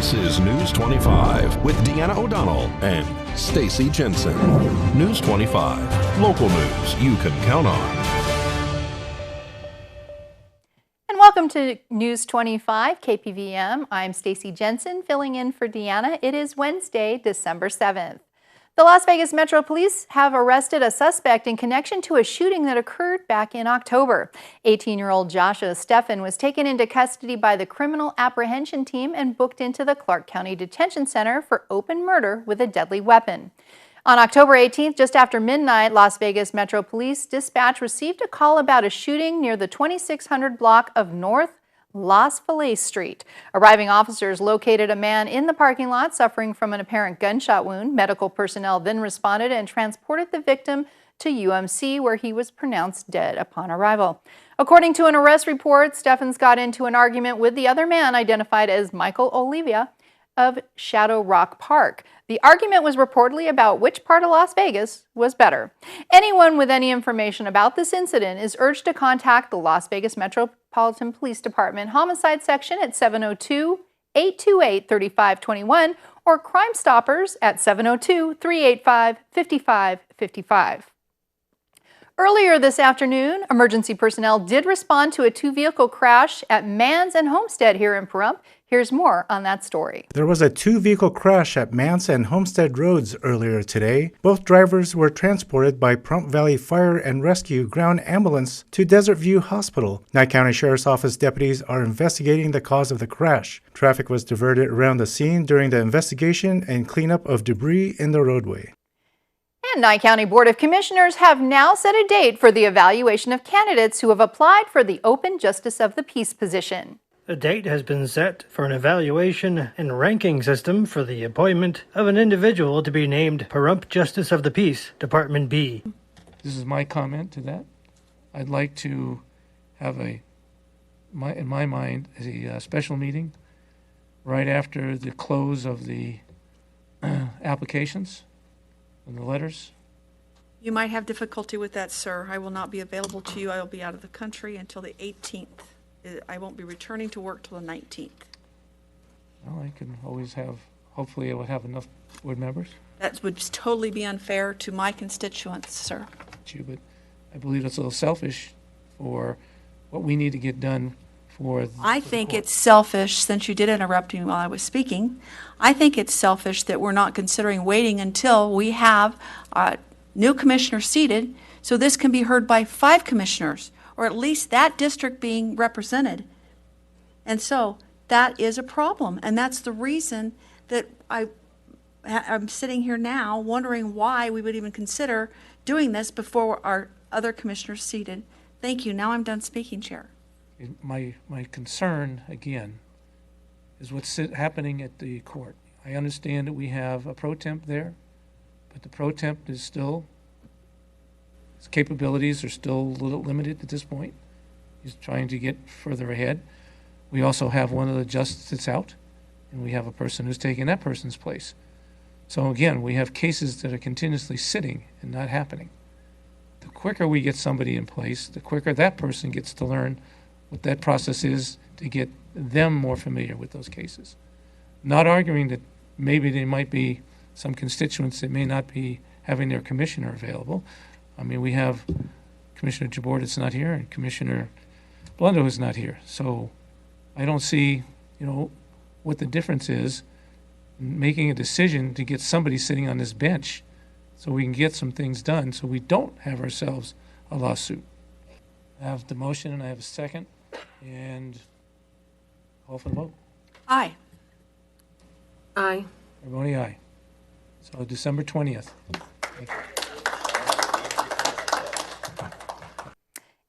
This is News 25 with Deanna O'Donnell and Stacy Jensen. News 25, local news you can count on. And welcome to News 25 KPVM. I'm Stacy Jensen filling in for Deanna. It is Wednesday, December 7th. The Las Vegas Metro Police have arrested a suspect in connection to a shooting that occurred back in October. 18-year-old Joshua Steffen was taken into custody by the Criminal Apprehension Team and booked into the Clark County Detention Center for open murder with a deadly weapon. On October 18th, just after midnight, Las Vegas Metro Police Dispatch received a call about a shooting near the 2600 block of North Las Feliz Street. Arriving officers located a man in the parking lot suffering from an apparent gunshot wound. Medical personnel then responded and transported the victim to UMC, where he was pronounced dead upon arrival. According to an arrest report, Steffens got into an argument with the other man identified as Michael Olivia of Shadow Rock Park. The argument was reportedly about which part of Las Vegas was better. Anyone with any information about this incident is urged to contact the Las Vegas Metropolitan Police Department Homicide Section at 702-828-3521 or Crime Stoppers at 702-385-5555. Earlier this afternoon, emergency personnel did respond to a two-vehicle crash at Mans and Homestead here in Pahrump. Here's more on that story. There was a two-vehicle crash at Mans and Homestead Roads earlier today. Both drivers were transported by Pahrump Valley Fire and Rescue Ground Ambulance to Desert View Hospital. Nye County Sheriff's Office deputies are investigating the cause of the crash. Traffic was diverted around the scene during the investigation and cleanup of debris in the roadway. And Nye County Board of Commissioners have now set a date for the evaluation of candidates who have applied for the open Justice of the Peace position. A date has been set for an evaluation and ranking system for the appointment of an individual to be named Pahrump Justice of the Peace, Department B. This is my comment to that. I'd like to have in my mind, a special meeting right after the close of the applications and the letters. You might have difficulty with that, sir. I will not be available to you. I will be out of the country until the 18th. I won't be returning to work till the 19th. Well, I can always hopefully I will have enough board members. That would totally be unfair to my constituents, sir. But I believe it's a little selfish for what we need to get done for I think it's selfish, since you did interrupt me while I was speaking, I think it's selfish that we're not considering waiting until we have new commissioners seated so this can be heard by 5 commissioners, or at least that district being represented. And so that is a problem, and that's the reason that I'm sitting here now wondering why we would even consider doing this before our other commissioners seated. Thank you. Now I'm done speaking, Chair. My concern, again, is what's happening at the court. I understand that we have a pro temp there, but the pro temp is still, his capabilities are still a little limited at this point. He's trying to get further ahead. We also have one of the justices out, and we have a person who's taking that person's place. So again, we have cases that are continuously sitting and not happening. The quicker we get somebody in place, the quicker that person gets to learn what that process is to get them more familiar with those cases. Not arguing that maybe there might be some constituents that may not be having their commissioner available. I mean, we have Commissioner Jabor that's not here and Commissioner Blundo is not here. So I don't see, what the difference is in making a decision to get somebody sitting on this bench so we can get some things done so we don't have ourselves a lawsuit. I have the motion and I have a second. And call for the vote. Aye. Aye. Everybody aye. So December 20th. Thank you.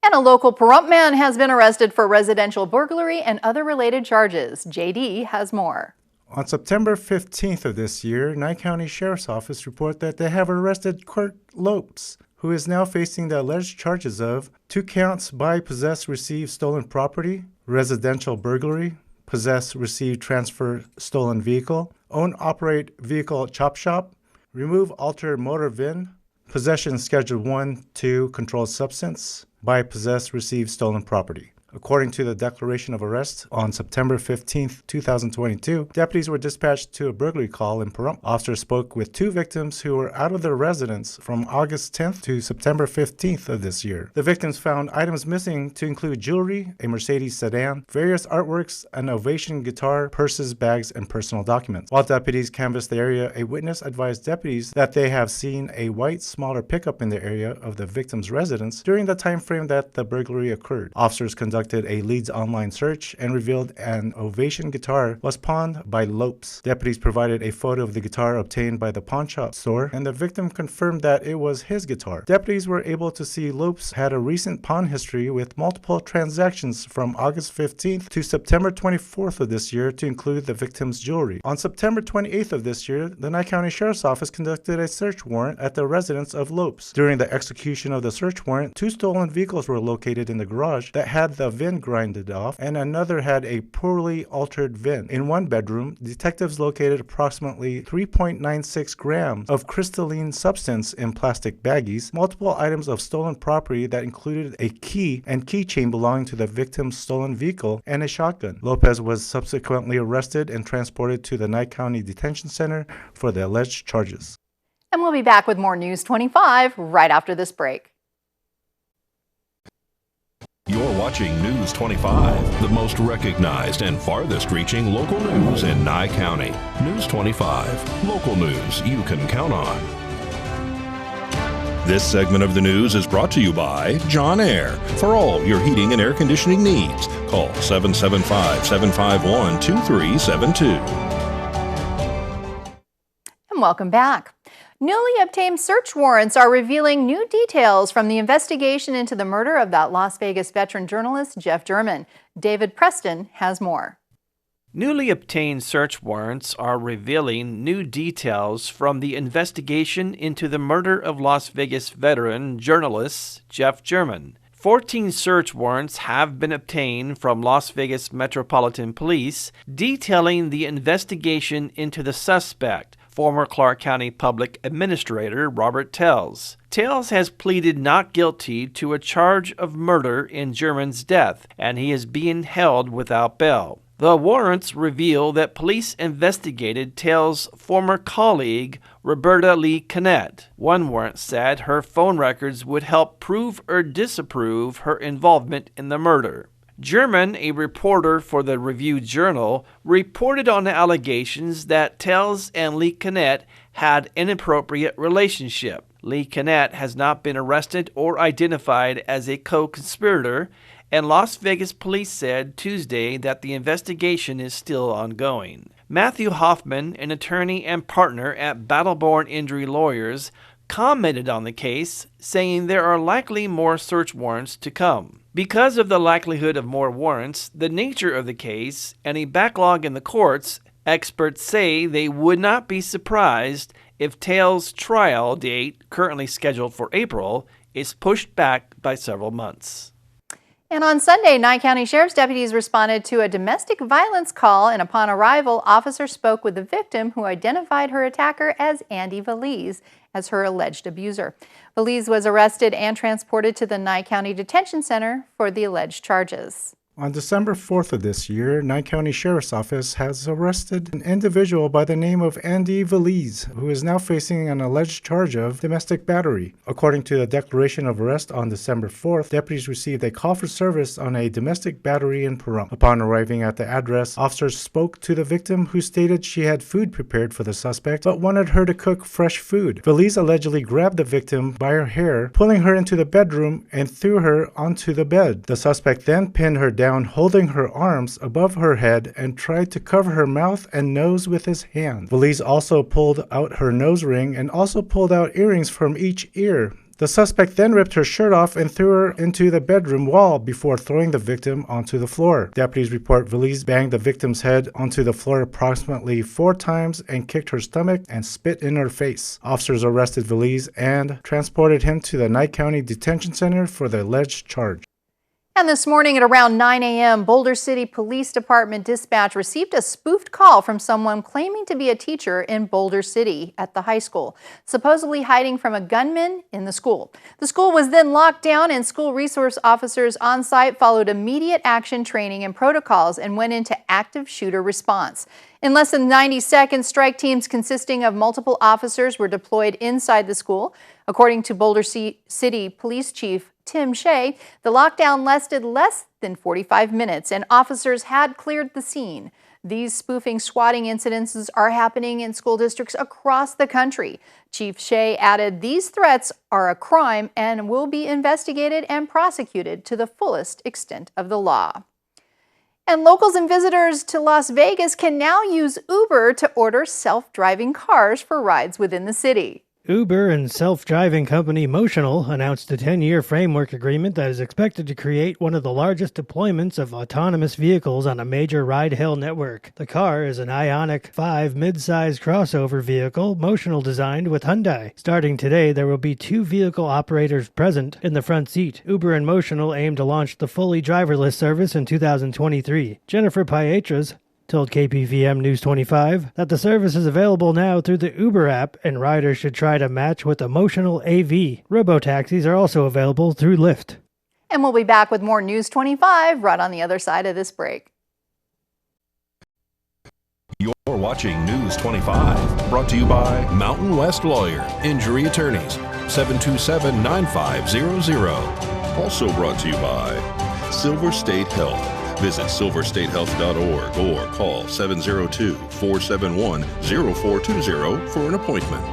And a local Pahrump man has been arrested for residential burglary and other related charges. JD has more. On September 15th of this year, Nye County Sheriff's Office reported that they have arrested Kurt Lopes, who is now facing the alleged charges of 2 counts buy, possess, receive stolen property, residential burglary, possess, receive, transfer stolen vehicle, own, operate vehicle chop shop, remove, alter motor VIN, possession Schedule 1, 2 controlled substance, buy, possess, receive stolen property. According to the declaration of arrest, on September 15, 2022, deputies were dispatched to a burglary call in Pahrump. Officers spoke with two victims who were out of their residence from August 10th to September 15th of this year. The victims found items missing to include jewelry, a Mercedes sedan, various artworks, an Ovation guitar, purses, bags, and personal documents. While deputies canvassed the area, a witness advised deputies that they have seen a white, smaller pickup in the area of the victim's residence during the time frame that the burglary occurred. Officers conducted a Leeds online search and revealed an Ovation guitar was pawned by Lopes. Deputies provided a photo of the guitar obtained by the pawn shop store, and the victim confirmed that it was his guitar. Deputies were able to see Lopes had a recent pawn history with multiple transactions from August 15th to September 24th of this year to include the victim's jewelry. On September 28th of this year, the Nye County Sheriff's Office conducted a search warrant at the residence of Lopes. During the execution of the search warrant, two stolen vehicles were located in the garage that had the VIN grinded off, and another had a poorly altered VIN. In one bedroom, detectives located approximately 3.96 grams of crystalline substance in plastic baggies, multiple items of stolen property that included a key and keychain belonging to the victim's stolen vehicle, and a shotgun. Lopez was subsequently arrested and transported to the Nye County Detention Center for the alleged charges. And we'll be back with more News 25 right after this break. You're watching News 25, the most recognized and farthest reaching local news in Nye County. News 25, local news you can count on. This segment of the news is brought to you by John Air. For all your heating and air conditioning needs, call 775-751-2372. And welcome back. Newly obtained search warrants are revealing new details from the investigation into the murder of that Las Vegas veteran journalist, Jeff German. David Preston has more. Newly obtained search warrants are revealing new details from the investigation into the murder of Las Vegas veteran journalist Jeff German. 14 search warrants have been obtained from Las Vegas Metropolitan Police detailing the investigation into the suspect, former Clark County Public Administrator Robert Telles. Telles has pleaded not guilty to a charge of murder in German's death, and he is being held without bail. The warrants reveal that police investigated Telles' former colleague, Roberta Lee Cannett. One warrant said her phone records would help prove or disapprove her involvement in the murder. German, a reporter for the Review-Journal, reported on the allegations that Telles and Lee Cannett had an inappropriate relationship. Lee Cannett has not been arrested or identified as a co-conspirator, and Las Vegas police said Tuesday that the investigation is still ongoing. Matthew Hoffman, an attorney and partner at Battleborn Injury Lawyers, commented on the case, saying there are likely more search warrants to come. Because of the likelihood of more warrants, the nature of the case, and a backlog in the courts, experts say they would not be surprised if Tales' trial date, currently scheduled for April, is pushed back by several months. And on Sunday, Nye County Sheriff's deputies responded to a domestic violence call, and upon arrival, officers spoke with the victim, who identified her attacker as Andy Valise as her alleged abuser. Valise was arrested and transported to the Nye County Detention Center for the alleged charges. On December 4th of this year, Nye County Sheriff's Office has arrested an individual by the name of Andy Valise, who is now facing an alleged charge of domestic battery. According to the declaration of arrest on December 4th, deputies received a call for service on a domestic battery in Pahrump. Upon arriving at the address, officers spoke to the victim, who stated she had food prepared for the suspect but wanted her to cook fresh food. Valise allegedly grabbed the victim by her hair, pulling her into the bedroom and threw her onto the bed. The suspect then pinned her down, holding her arms above her head, and tried to cover her mouth and nose with his hand. Valise also pulled out her nose ring and also pulled out earrings from each ear. The suspect then ripped her shirt off and threw her into the bedroom wall before throwing the victim onto the floor. Deputies report Valise banged the victim's head onto the floor approximately 4 times and kicked her stomach and spit in her face. Officers arrested Valise and transported him to the Nye County Detention Center for the alleged charge. And this morning at around 9 a.m., Boulder City Police Department dispatch received a spoofed call from someone claiming to be a teacher in Boulder City at the high school, supposedly hiding from a gunman in the school. The school was then locked down, and school resource officers on site followed immediate action training and protocols and went into active shooter response. In less than 90 seconds, strike teams consisting of multiple officers were deployed inside the school. According to Boulder City Police Chief Tim Shea, the lockdown lasted less than 45 minutes and officers had cleared the scene. These spoofing swatting incidences are happening in school districts across the country. Chief Shea added these threats are a crime and will be investigated and prosecuted to the fullest extent of the law. And locals and visitors to Las Vegas can now use Uber to order self-driving cars for rides within the city. Uber and self-driving company Motional announced a 10-year framework agreement that is expected to create one of the largest deployments of autonomous vehicles on a major ride-hail network. The car is an Ioniq 5 mid-size crossover vehicle Motional designed with Hyundai. Starting today, there will be 2 vehicle operators present in the front seat. Uber and Motional aim to launch the fully driverless service in 2023. Jennifer Pietras told KPVM News 25 that the service is available now through the Uber app and riders should try to match with Emotional AV. Robotaxis are also available through Lyft. And we'll be back with more News 25 right on the other side of this break. You're watching News 25, brought to you by Mountain West Lawyer, Injury Attorneys, 727-9500. Also brought to you by Silver State Health. Visit silverstatehealth.org or call 702-471-0420 for an appointment.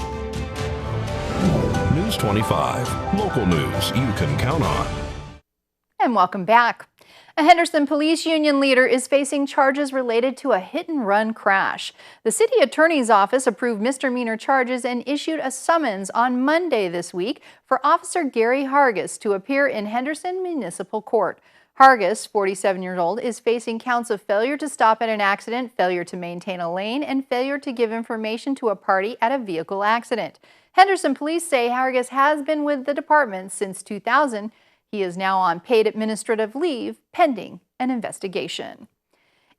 News 25, local news you can count on. And welcome back. A Henderson Police Union leader is facing charges related to a hit-and-run crash. The city attorney's office approved misdemeanor charges and issued a summons on Monday this week for Officer Gary Hargis to appear in Henderson Municipal Court. Hargis, 47 years old, is facing counts of failure to stop at an accident, failure to maintain a lane, and failure to give information to a party at a vehicle accident. Henderson police say Hargis has been with the department since 2000. He is now on paid administrative leave pending an investigation.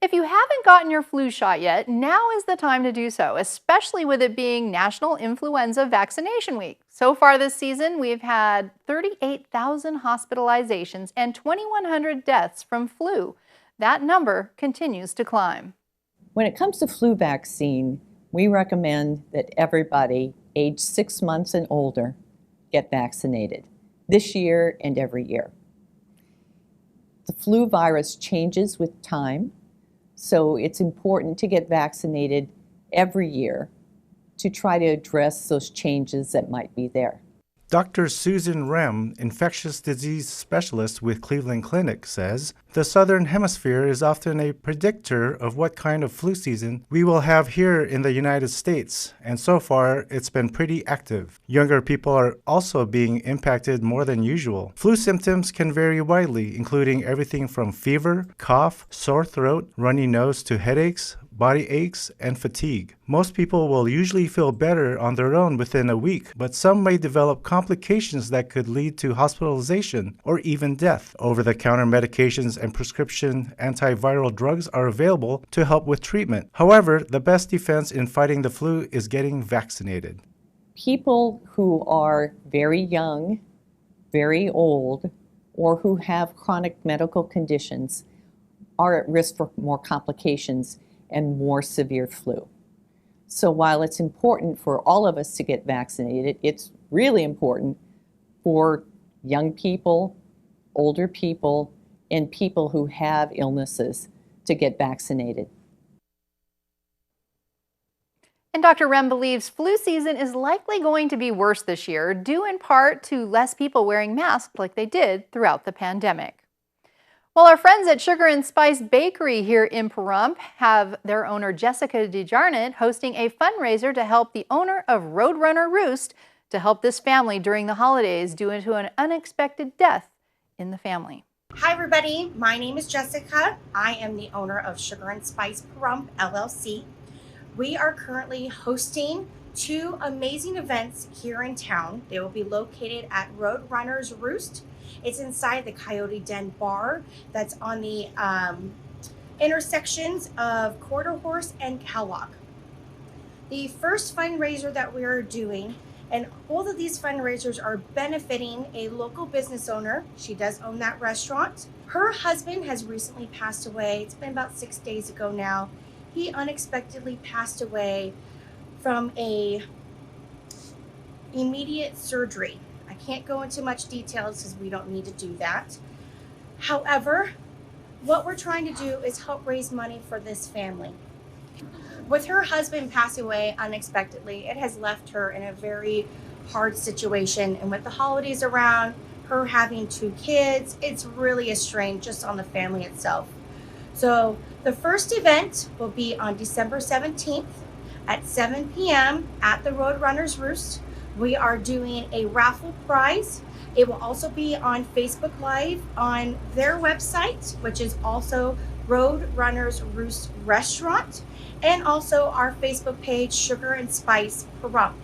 If you haven't gotten your flu shot yet, now is the time to do so, especially with it being National Influenza Vaccination Week. So far this season, we've had 38,000 hospitalizations and 2,100 deaths from flu. That number continues to climb. When it comes to flu vaccine, we recommend that everybody age 6 months and older get vaccinated this year and every year. The flu virus changes with time. So it's important to get vaccinated every year to try to address those changes that might be there. Dr. Susan Rem, infectious disease specialist with Cleveland Clinic, says the Southern Hemisphere is often a predictor of what kind of flu season we will have here in the United States, and so far it's been pretty active. Younger people are also being impacted more than usual. Flu symptoms can vary widely, including everything from fever, cough, sore throat, runny nose to headaches, body aches, and fatigue. Most people will usually feel better on their own within a week, but some may develop complications that could lead to hospitalization or even death. Over-the-counter medications and prescription antiviral drugs are available to help with treatment. However, the best defense in fighting the flu is getting vaccinated. People who are very young, very old, or who have chronic medical conditions are at risk for more complications and more severe flu. So while it's important for all of us to get vaccinated, it's really important for young people, older people, and people who have illnesses to get vaccinated. And Dr. Rem believes flu season is likely going to be worse this year, due in part to less people wearing masks like they did throughout the pandemic. Well, our friends at Sugar and Spice Bakery here in Pahrump have their owner Jessica DeJarnett hosting a fundraiser to help the owner of Roadrunner Roost to help this family during the holidays due to an unexpected death in the family. Hi everybody, my name is Jessica. I am the owner of Sugar and Spice Pahrump LLC. We are currently hosting 2 amazing events here in town. They will be located at Roadrunner's Roost It's inside the Coyote Den Bar that's on the intersections of Quarter Horse and Kellogg. The first fundraiser that we are doing, and both of these fundraisers are benefiting a local business owner. She does own that restaurant. Her husband has recently passed away. It's been about 6 days ago now. He unexpectedly passed away from a immediate surgery. I can't go into much details because we don't need to do that. However, what we're trying to do is help raise money for this family. With her husband passing away unexpectedly, it has left her in a very hard situation. And with the holidays around, her having 2 kids, it's really a strain just on the family itself. So the first event will be on December 17th at 7 p.m. at the Roadrunners Roost. We are doing a raffle prize. It will also be on Facebook Live on their website, which is also Roadrunners Roost Restaurant, and also our Facebook page, Sugar and Spice Pahrump.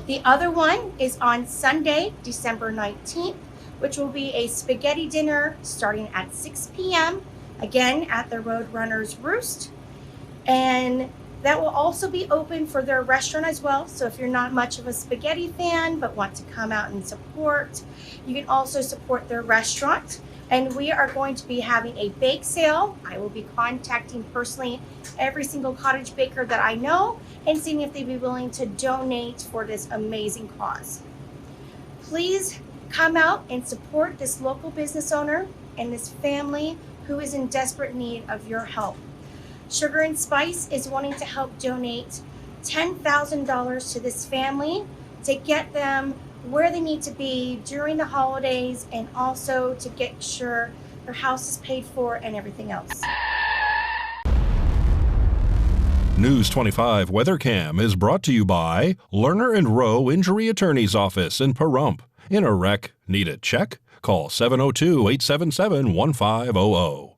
The other one is on Sunday, December 19th, which will be a spaghetti dinner starting at 6 p.m., again at the Roadrunners Roost. And that will also be open for their restaurant as well. So if you're not much of a spaghetti fan but want to come out and support, you can also support their restaurant. And we are going to be having a bake sale. I will be contacting personally every single cottage baker that I know and seeing if they'd be willing to donate for this amazing cause. Please come out and support this local business owner and this family who is in desperate need of your help. Sugar and Spice is wanting to help donate $10,000 to this family to get them where they need to be during the holidays and also to get sure their house is paid for and everything else. News 25 WeatherCam is brought to you by Lerner and Rowe Injury Attorney's Office in Pahrump. In a wreck, need a check? Call 702-877-1500. All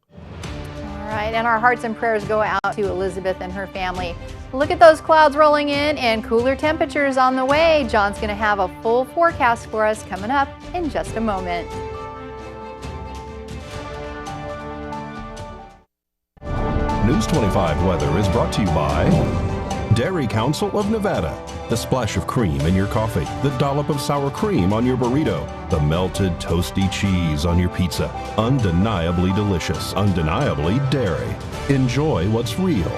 right, and our hearts and prayers go out to Elizabeth and her family. Look at those clouds rolling in and cooler temperatures on the way. John's going to have a full forecast for us coming up in just a moment. News 25 weather is brought to you by Dairy Council of Nevada. The splash of cream in your coffee, the dollop of sour cream on your burrito, the melted toasty cheese on your pizza. Undeniably delicious, undeniably dairy. Enjoy what's real.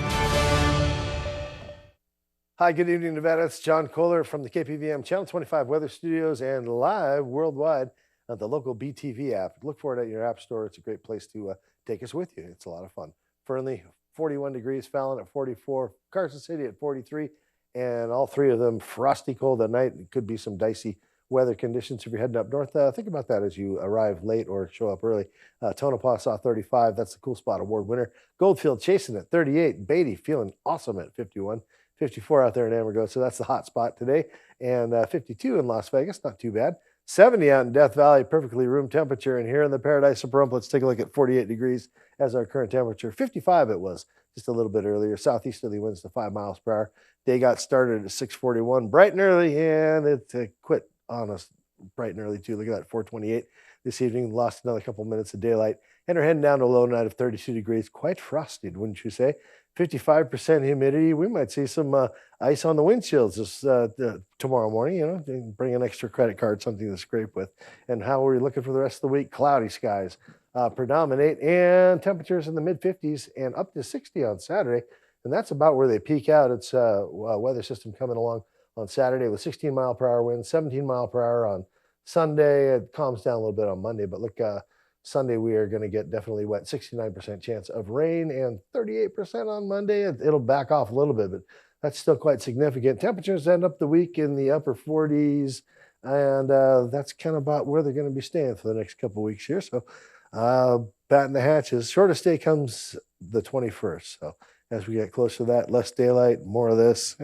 Hi, good evening, Nevada. It's John Kohler from the KPVM Channel 25 Weather Studios and live worldwide on the local BTV app. Look for it at your app store. It's a great place to take us with you. It's a lot of fun. Fernley, 41 degrees, Fallon at 44, Carson City at 43, and all three of them frosty cold at night. It could be some dicey weather conditions if you're heading up north. Think about that as you arrive late or show up early. Tonopah saw 35. That's the Cool Spot Award winner. Goldfield chasing at 38. Beatty feeling awesome at 51. 54 out there in Amarillo, so that's the hot spot today. And 52 in Las Vegas, not too bad. 70 out in Death Valley, perfectly room temperature. And here in the Paradise of Pahrump, let's take a look at 48 degrees as our current temperature. 55 it was just a little bit earlier. Southeasterly winds to 5 miles per hour. Day got started at 6:41, bright and early, and it quit on us bright and early too. Look at that, 4:28 this evening. Lost another couple minutes of daylight, and we're heading down to a low night of 32 degrees. Quite frosted, wouldn't you say? 55% humidity. We might see some ice on the windshields this tomorrow morning. You know, bring an extra credit card, something to scrape with. And how are we looking for the rest of the week? Cloudy skies predominate, and temperatures in the mid 50s and up to 60 on Saturday. And that's about where they peak out. It's a weather system coming along on Saturday with 16 mile per hour winds, 17 mile per hour on Sunday. It calms down a little bit on Monday, but look, Sunday we are going to get definitely wet, 69% chance of rain, and 38% on Monday. It'll back off a little bit, but that's still quite significant. Temperatures end up the week in the upper 40s, and that's kind of about where they're going to be staying for the next couple of weeks here. So batting the hatches. Shortest day comes the 21st. So as we get closer to that, less daylight, more of this,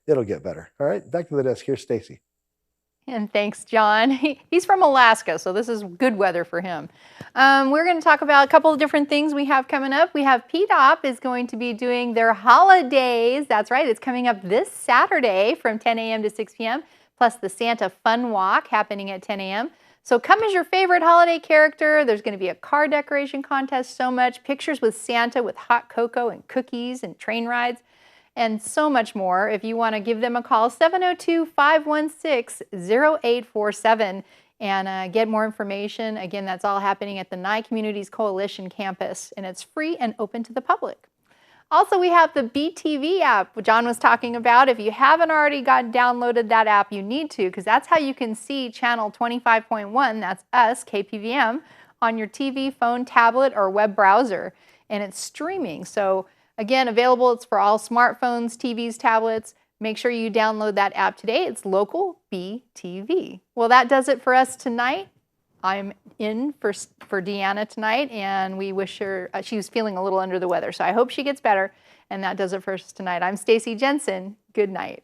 it'll get better. All right, back to the desk. Here's Stacy. And thanks, John. He's from Alaska, so this is good weather for him. We're going to talk about a couple of different things we have coming up. We have PDOP is going to be doing their holidays. That's right. It's coming up this Saturday from 10 a.m. to 6 p.m., plus the Santa Fun Walk happening at 10 a.m. So come as your favorite holiday character. There's going to be a car decoration contest, so much, pictures with Santa with hot cocoa and cookies and train rides, and so much more. If you want to give them a call, 702-516-0847 and get more information. Again, that's all happening at the Nye Communities Coalition campus, and it's free and open to the public. Also, we have the BTV app John was talking about. If you haven't already downloaded that app, you need to, because that's how you can see channel 25.1, that's us, KPVM, on your TV, phone, tablet, or web browser. And it's streaming. So again, available, it's for all smartphones, TVs, tablets. Make sure you download that app today. It's local BTV. Well, that does it for us tonight. I'm in for Deanna tonight, and we wish her, she was feeling a little under the weather, so I hope she gets better, and that does it for us tonight. I'm Stacy Jensen. Good night.